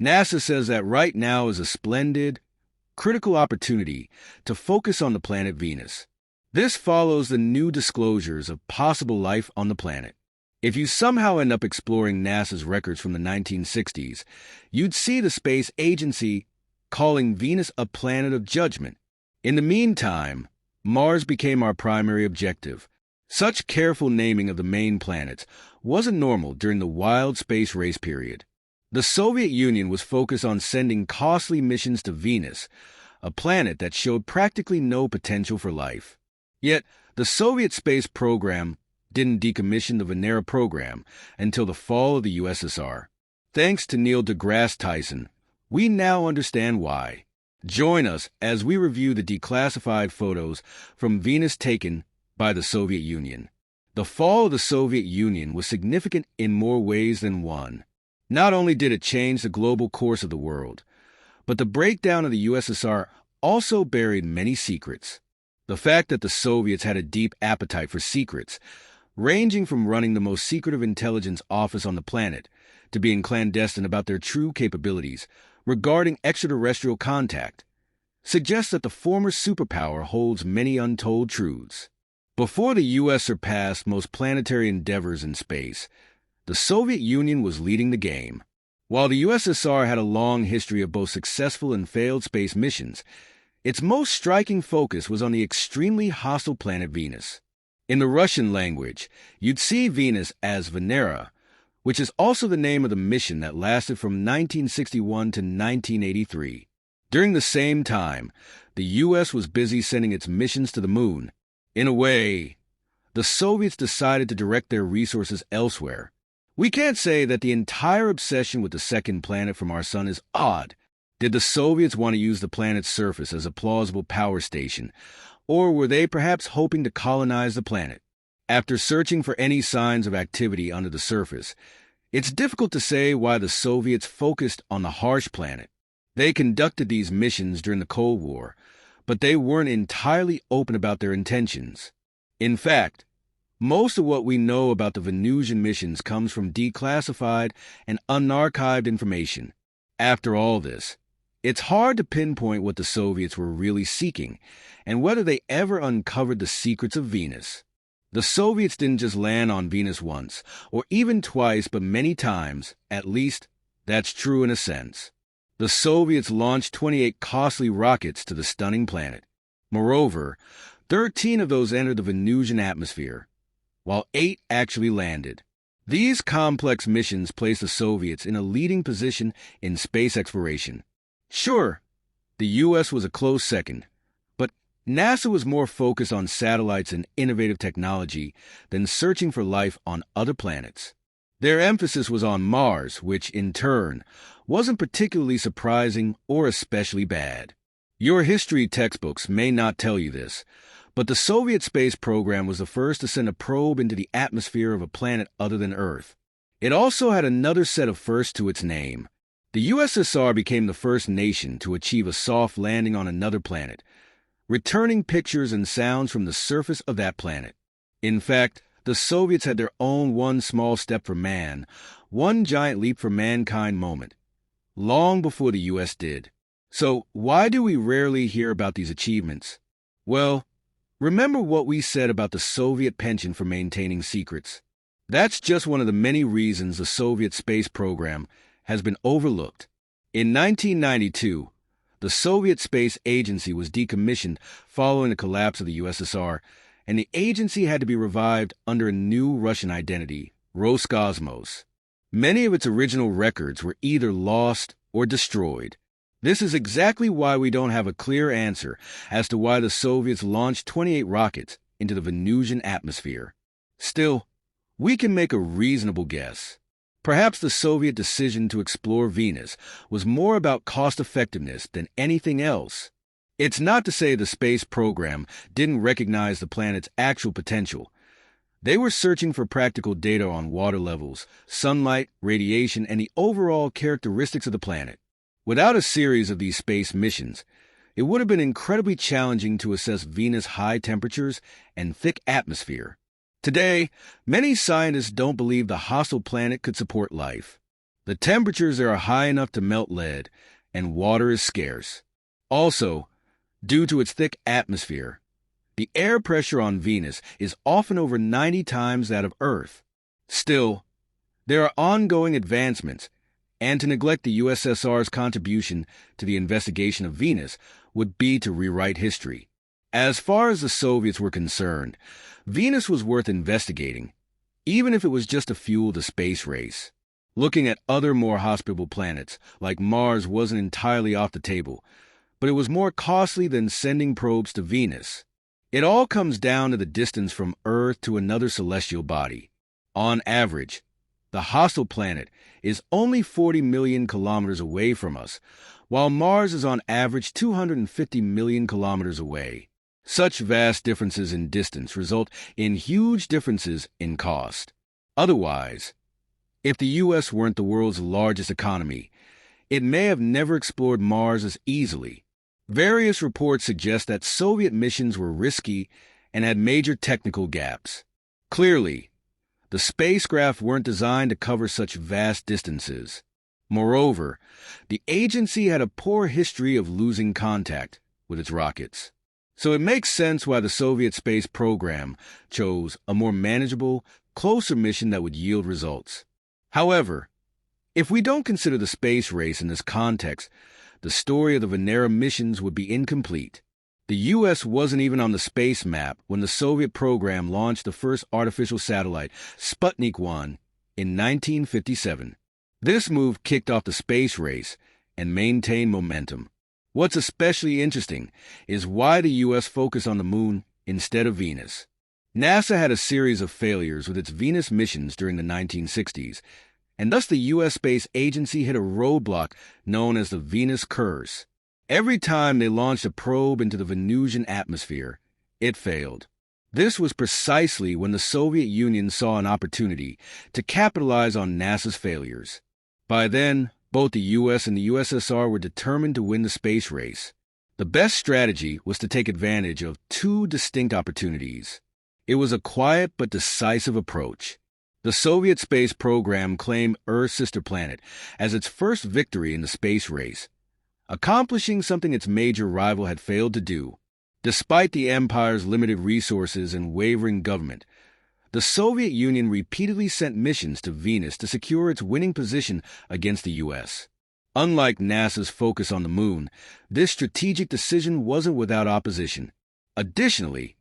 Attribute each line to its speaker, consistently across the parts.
Speaker 1: NASA says that right now is a splendid, critical opportunity to focus on the planet Venus. This follows the new disclosures of possible life on the planet. If you somehow end up exploring NASA's records from the 1960s, you'd see the space agency calling Venus a planet of judgment. In the meantime, Mars became our primary objective. Such careful naming of the main planets wasn't normal during the wild space race period. The Soviet Union was focused on sending costly missions to Venus, a planet that showed practically no potential for life. Yet, the Soviet space program didn't decommission the Venera program until the fall of the USSR. Thanks to Neil deGrasse Tyson, we now understand why. Join us as we review the declassified photos from Venus taken by the Soviet Union. The fall of the Soviet Union was significant in more ways than one. Not only did it change the global course of the world, but the breakdown of the USSR also buried many secrets. The fact that the Soviets had a deep appetite for secrets, ranging from running the most secretive intelligence office on the planet to being clandestine about their true capabilities regarding extraterrestrial contact, suggests that the former superpower holds many untold truths. Before the U.S. surpassed most planetary endeavors in space, the Soviet Union was leading the game. While the USSR had a long history of both successful and failed space missions, its most striking focus was on the extremely hostile planet Venus. In the Russian language, you'd see Venus as Venera, which is also the name of the mission that lasted from 1961 to 1983. During the same time, the U.S. was busy sending its missions to the moon. In a way, the Soviets decided to direct their resources elsewhere. We can't say that the entire obsession with the second planet from our sun is odd. Did the Soviets want to use the planet's surface as a plausible power station, or were they perhaps hoping to colonize the planet? After searching for any signs of activity under the surface, it's difficult to say why the Soviets focused on the harsh planet. They conducted these missions during the Cold War, but they weren't entirely open about their intentions. In fact, most of what we know about the Venusian missions comes from declassified and unarchived information. After all this, it's hard to pinpoint what the Soviets were really seeking and whether they ever uncovered the secrets of Venus. The Soviets didn't just land on Venus once, or even twice, but many times. At least, that's true in a sense. The Soviets launched 28 costly rockets to the stunning planet. Moreover, 13 of those entered the Venusian atmosphere, while 8 actually landed. These complex missions placed the Soviets in a leading position in space exploration. Sure, the U.S. was a close second, but NASA was more focused on satellites and innovative technology than searching for life on other planets. Their emphasis was on Mars, which, in turn, wasn't particularly surprising or especially bad. Your history textbooks may not tell you this, but the Soviet space program was the first to send a probe into the atmosphere of a planet other than Earth. It also had another set of firsts to its name. The USSR became the first nation to achieve a soft landing on another planet, returning pictures and sounds from the surface of that planet. In fact, the Soviets had their own one small step for man, one giant leap for mankind moment, long before the U.S. did. So why do we rarely hear about these achievements? Well, remember what we said about the Soviet penchant for maintaining secrets. That's just one of the many reasons the Soviet space program has been overlooked. In 1992, the Soviet Space Agency was decommissioned following the collapse of the USSR, and the agency had to be revived under a new Russian identity, Roscosmos. Many of its original records were either lost or destroyed. This is exactly why we don't have a clear answer as to why the Soviets launched 28 rockets into the Venusian atmosphere. Still, we can make a reasonable guess. Perhaps the Soviet decision to explore Venus was more about cost-effectiveness than anything else. It's not to say the space program didn't recognize the planet's actual potential. They were searching for practical data on water levels, sunlight, radiation, and the overall characteristics of the planet. Without a series of these space missions, it would have been incredibly challenging to assess Venus' high temperatures and thick atmosphere. Today, many scientists don't believe the hostile planet could support life. The temperatures there are high enough to melt lead, and water is scarce. Also, due to its thick atmosphere, the air pressure on Venus is often over 90 times that of Earth. Still, there are ongoing advancements, and to neglect the USSR's contribution to the investigation of Venus would be to rewrite history. As far as the Soviets were concerned, Venus was worth investigating, even if it was just to fuel the space race. Looking at other more hospitable planets, like Mars, wasn't entirely off the table, but it was more costly than sending probes to Venus. It all comes down to the distance from Earth to another celestial body. On average, the hostile planet is only 40 million kilometers away from us, while Mars is on average 250 million kilometers away. Such vast differences in distance result in huge differences in cost. Otherwise, if the U.S. weren't the world's largest economy, it may have never explored Mars as easily. Various reports suggest that Soviet missions were risky and had major technical gaps. Clearly, the spacecraft weren't designed to cover such vast distances. Moreover, the agency had a poor history of losing contact with its rockets. So it makes sense why the Soviet space program chose a more manageable, closer mission that would yield results. However, if we don't consider the space race in this context, the story of the Venera missions would be incomplete. The U.S. wasn't even on the space map when the Soviet program launched the first artificial satellite, Sputnik 1, in 1957. This move kicked off the space race and maintained momentum. What's especially interesting is why the U.S. focused on the Moon instead of Venus. NASA had a series of failures with its Venus missions during the 1960s, and thus the U.S. Space Agency hit a roadblock known as the Venus Curse. Every time they launched a probe into the Venusian atmosphere, it failed. This was precisely when the Soviet Union saw an opportunity to capitalize on NASA's failures. By then, both the U.S. and the USSR were determined to win the space race. The best strategy was to take advantage of two distinct opportunities. It was a quiet but decisive approach. The Soviet space program claimed Earth's sister planet as its first victory in the space race, accomplishing something its major rival had failed to do. Despite the empire's limited resources and wavering government, the Soviet Union repeatedly sent missions to Venus to secure its winning position against the U.S. Unlike NASA's focus on the Moon, this strategic decision wasn't without opposition. Additionally,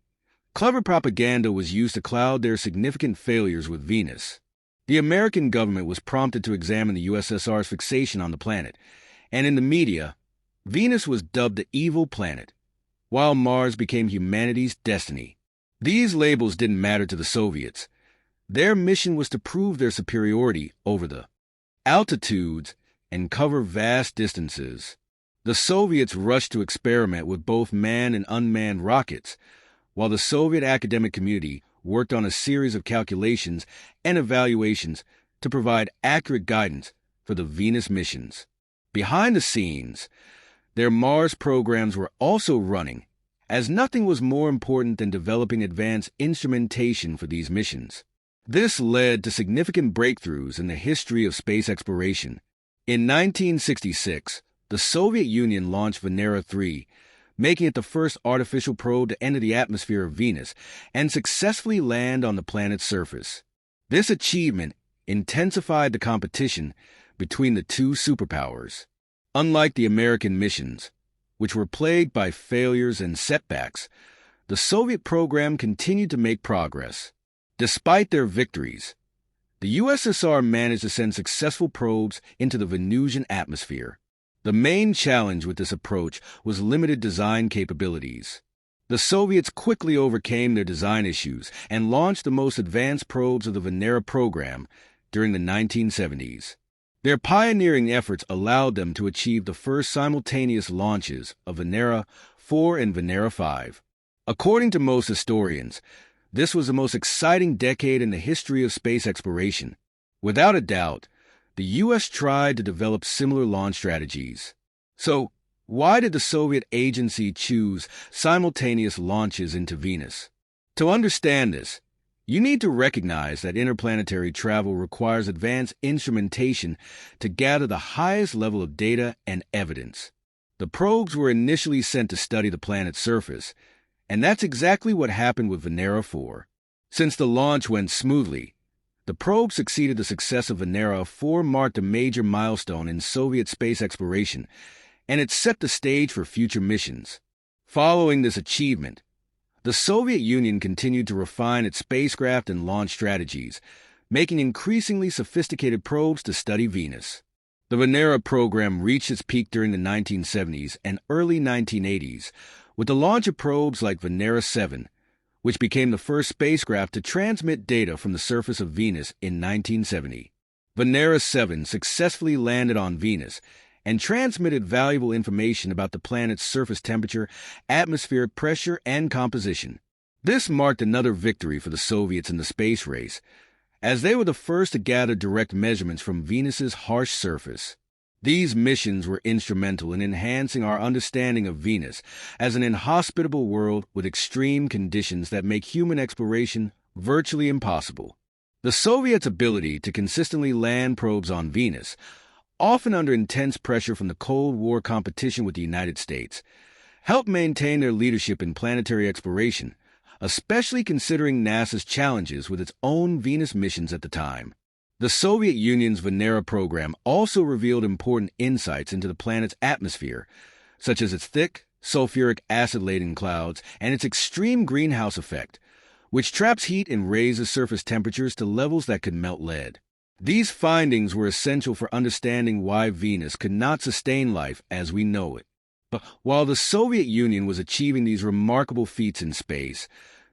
Speaker 1: clever propaganda was used to cloud their significant failures with Venus. The American government was prompted to examine the USSR's fixation on the planet, and in the media, Venus was dubbed the evil planet, while Mars became humanity's destiny. These labels didn't matter to the Soviets. Their mission was to prove their superiority over the altitudes and cover vast distances. The Soviets rushed to experiment with both manned and unmanned rockets, while the Soviet academic community worked on a series of calculations and evaluations to provide accurate guidance for the Venus missions. Behind the scenes, their Mars programs were also running, as nothing was more important than developing advanced instrumentation for these missions. This led to significant breakthroughs in the history of space exploration. In 1966, the Soviet Union launched Venera 3, making it the first artificial probe to enter the atmosphere of Venus and successfully land on the planet's surface. This achievement intensified the competition between the two superpowers. Unlike the American missions, which were plagued by failures and setbacks, the Soviet program continued to make progress. Despite their victories, the USSR managed to send successful probes into the Venusian atmosphere. The main challenge with this approach was limited design capabilities. The Soviets quickly overcame their design issues and launched the most advanced probes of the Venera program during the 1970s. Their pioneering efforts allowed them to achieve the first simultaneous launches of Venera 4 and Venera 5. According to most historians, this was the most exciting decade in the history of space exploration. Without a doubt, the U.S. tried to develop similar launch strategies. So, why did the Soviet agency choose simultaneous launches into Venus? To understand this, You need to recognize that interplanetary travel requires advanced instrumentation to gather the highest level of data and evidence. The probes were initially sent to study the planet's surface, and that's exactly what happened with Venera 4. Since the launch went smoothly, the probe succeeded the success of Venera 4 marked a major milestone in Soviet space exploration, and it set the stage for future missions. Following this achievement, the Soviet Union continued to refine its spacecraft and launch strategies, making increasingly sophisticated probes to study Venus. The Venera program reached its peak during the 1970s and early 1980s, with the launch of probes like Venera 7, which became the first spacecraft to transmit data from the surface of Venus in 1970. Venera 7 successfully landed on Venus and transmitted valuable information about the planet's surface temperature, atmospheric pressure, and composition. This marked another victory for the Soviets in the space race, as they were the first to gather direct measurements from Venus's harsh surface. These missions were instrumental in enhancing our understanding of Venus as an inhospitable world with extreme conditions that make human exploration virtually impossible. The Soviets' ability to consistently land probes on Venus, often under intense pressure from the Cold War competition with the United States, helped maintain their leadership in planetary exploration, especially considering NASA's challenges with its own Venus missions at the time. The Soviet Union's Venera program also revealed important insights into the planet's atmosphere, such as its thick, sulfuric acid-laden clouds and its extreme greenhouse effect, which traps heat and raises surface temperatures to levels that could melt lead. These findings were essential for understanding why Venus could not sustain life as we know it. But while the Soviet Union was achieving these remarkable feats in space,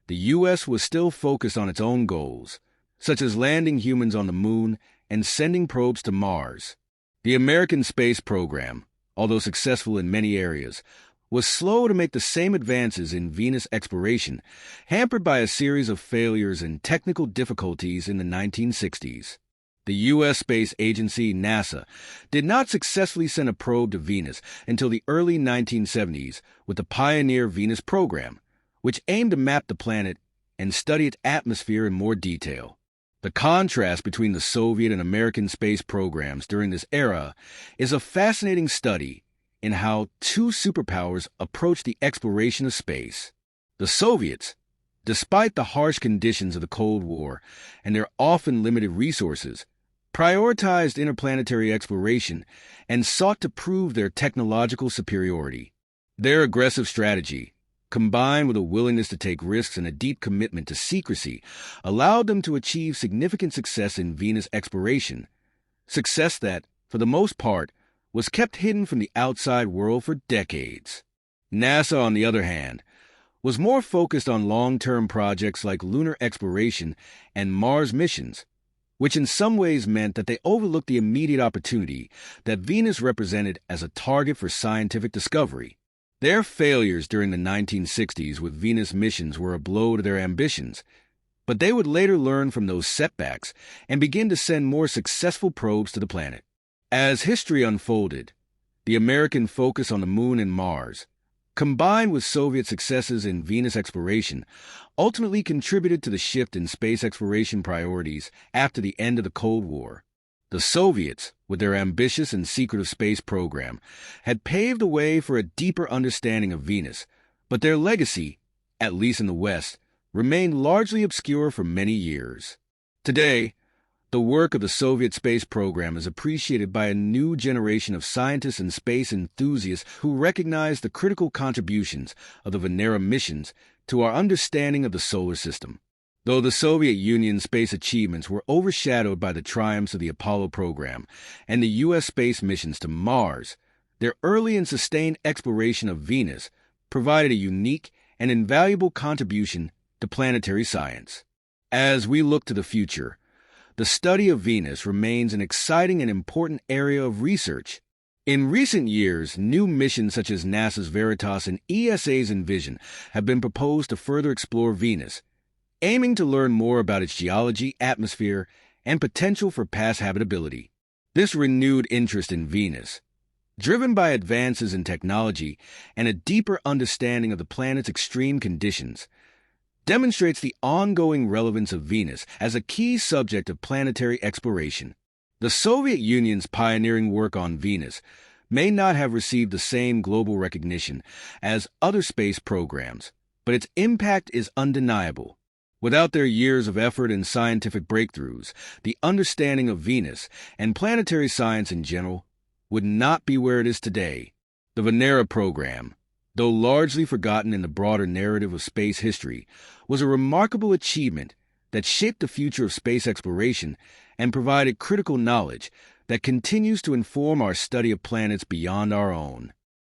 Speaker 1: the U.S. was still focused on its own goals, such as landing humans on the Moon and sending probes to Mars. The American space program, although successful in many areas, was slow to make the same advances in Venus exploration, hampered by a series of failures and technical difficulties in the 1960s. The U.S. space agency, NASA, did not successfully send a probe to Venus until the early 1970s with the Pioneer Venus program, which aimed to map the planet and study its atmosphere in more detail. The contrast between the Soviet and American space programs during this era is a fascinating study in how two superpowers approached the exploration of space. The Soviets, despite the harsh conditions of the Cold War and their often limited resources, prioritized interplanetary exploration and sought to prove their technological superiority. Their aggressive strategy, combined with a willingness to take risks and a deep commitment to secrecy, allowed them to achieve significant success in Venus exploration, success that, for the most part, was kept hidden from the outside world for decades. NASA, on the other hand, was more focused on long-term projects like lunar exploration and Mars missions, which in some ways meant that they overlooked the immediate opportunity that Venus represented as a target for scientific discovery. Their failures during the 1960s with Venus missions were a blow to their ambitions, but they would later learn from those setbacks and begin to send more successful probes to the planet. As history unfolded, the American focus on the Moon and Mars, combined with Soviet successes in Venus exploration, ultimately contributed to the shift in space exploration priorities after the end of the Cold War. The Soviets, with their ambitious and secretive space program, had paved the way for a deeper understanding of Venus, but their legacy, at least in the West, remained largely obscure for many years. Today, the work of the Soviet space program is appreciated by a new generation of scientists and space enthusiasts who recognize the critical contributions of the Venera missions to our understanding of the solar system. Though the Soviet Union's space achievements were overshadowed by the triumphs of the Apollo program and the U.S. space missions to Mars, their early and sustained exploration of Venus provided a unique and invaluable contribution to planetary science. As we look to the future, the study of Venus remains an exciting and important area of research. In recent years, new missions such as NASA's Veritas and ESA's Envision have been proposed to further explore Venus, aiming to learn more about its geology, atmosphere, and potential for past habitability. This renewed interest in Venus, driven by advances in technology and a deeper understanding of the planet's extreme conditions, demonstrates the ongoing relevance of Venus as a key subject of planetary exploration. The Soviet Union's pioneering work on Venus may not have received the same global recognition as other space programs, but its impact is undeniable. Without their years of effort and scientific breakthroughs, the understanding of Venus and planetary science in general would not be where it is today. The Venera program, though largely forgotten in the broader narrative of space history, was a remarkable achievement that shaped the future of space exploration and provided critical knowledge that continues to inform our study of planets beyond our own.